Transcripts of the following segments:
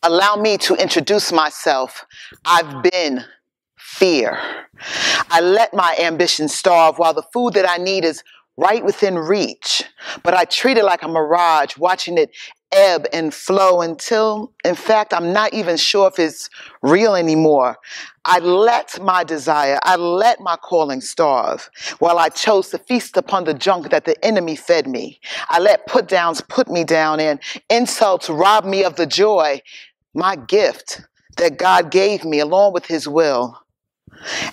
Allow me to introduce myself. I've been fear. I let my ambition starve while the food that I need is right within reach. But I treat it like a mirage, watching it ebb and flow until, in fact, I'm not even sure if it's real anymore. I let my desire, I let my calling starve while I chose to feast upon the junk that the enemy fed me. I let put downs put me down and insults rob me of the joy, my gift that God gave me along with his will,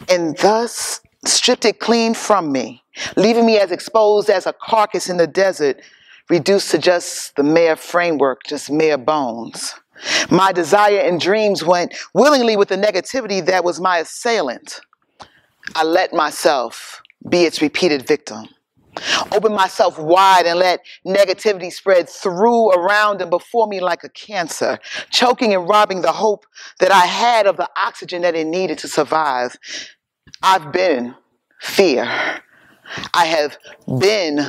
and thus stripped it clean from me, leaving me as exposed as a carcass in the desert, reduced to just the mere framework, just mere bones. My desire and dreams went willingly with the negativity that was my assailant. I let myself be its repeated victim. Open myself wide and let negativity spread through, around, and before me like a cancer, choking and robbing the hope that I had of the oxygen that it needed to survive. I've been fear. I have been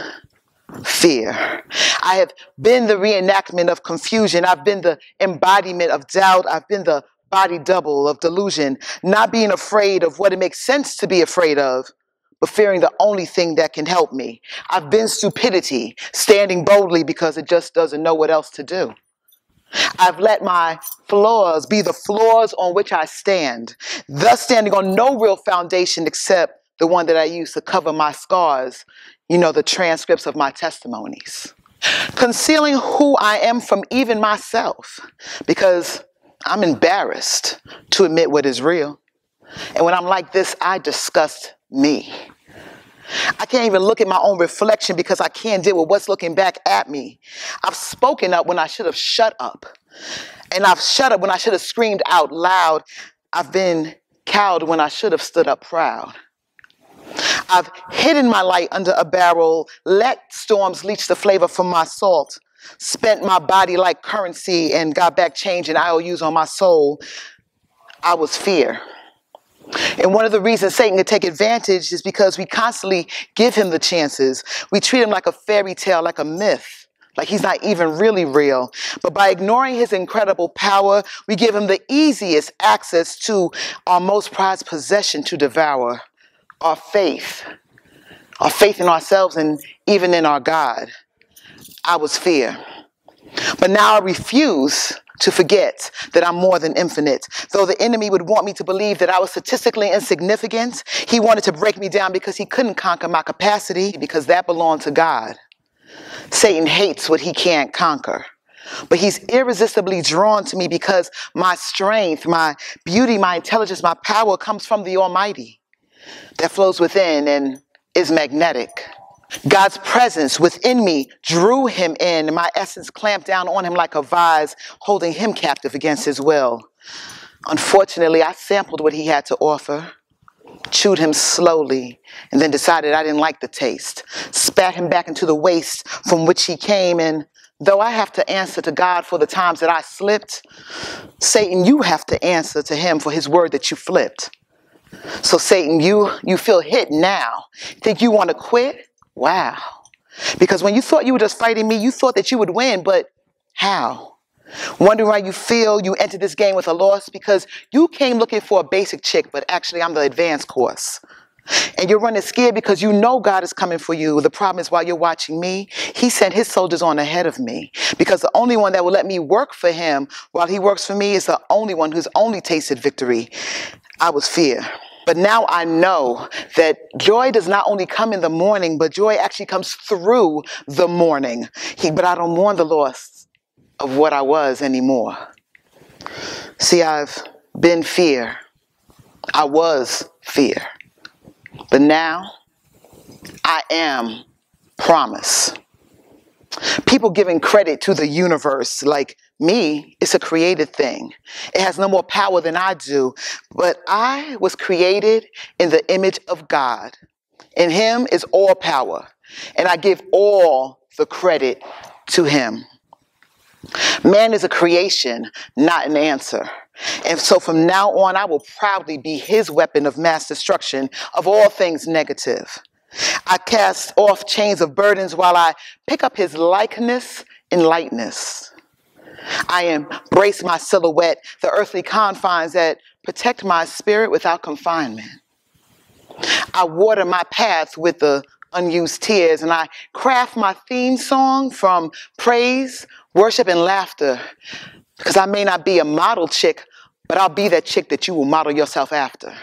fear. I have been the reenactment of confusion. I've been the embodiment of doubt. I've been the body double of delusion, not being afraid of what it makes sense to be afraid of, but fearing the only thing that can help me. I've been stupidity, standing boldly because it just doesn't know what else to do. I've let my flaws be the floors on which I stand, thus standing on no real foundation except the one that I use to cover my scars, the transcripts of my testimonies. Concealing who I am from even myself, because I'm embarrassed to admit what is real. And when I'm like this, I disgust me. I can't even look at my own reflection because I can't deal with what's looking back at me. I've spoken up when I should have shut up. And I've shut up when I should have screamed out loud. I've been cowed when I should have stood up proud. I've hidden my light under a barrel, let storms leach the flavor from my salt, spent my body like currency and got back change and IOUs on my soul. I was fear. And one of the reasons Satan can take advantage is because we constantly give him the chances. We treat him like a fairy tale, like a myth, like he's not even really real. But by ignoring his incredible power, we give him the easiest access to our most prized possession to devour, our faith in ourselves and even in our God. I was fear. But now I refuse to forget that I'm more than infinite. Though the enemy would want me to believe that I was statistically insignificant, he wanted to break me down because he couldn't conquer my capacity, because that belonged to God. Satan hates what he can't conquer. But he's irresistibly drawn to me because my strength, my beauty, my intelligence, my power comes from the Almighty that flows within and is magnetic. God's presence within me drew him in, and my essence clamped down on him like a vise, holding him captive against his will. Unfortunately, I sampled what he had to offer, chewed him slowly, and then decided I didn't like the taste, spat him back into the waste from which he came, and though I have to answer to God for the times that I slipped, Satan, you have to answer to him for his word that you flipped. So Satan, you feel hit now. Think you want to quit? Wow. Because when you thought you were just fighting me, you thought that you would win, but how? Wondering why you feel you entered this game with a loss because you came looking for a basic chick, but actually I'm the advanced course. And you're running scared because you know God is coming for you. The problem is while you're watching me, he sent his soldiers on ahead of me because the only one that will let me work for him while he works for me is the only one who's only tasted victory. I was fear. But now I know that joy does not only come in the morning, but joy actually comes through the morning. But I don't mourn the loss of what I was anymore. See, I've been fear. I was fear. But now I am promise. People giving credit to the universe like me, it's a created thing. It has no more power than I do. But I was created in the image of God. In him is all power. And I give all the credit to him. Man is a creation, not an answer. And so from now on, I will proudly be his weapon of mass destruction of all things negative. I cast off chains of burdens while I pick up his likeness in lightness. I embrace my silhouette, the earthly confines that protect my spirit without confinement. I water my paths with the unused tears, and I craft my theme song from praise, worship, and laughter, because I may not be a model chick, but I'll be that chick that you will model yourself after.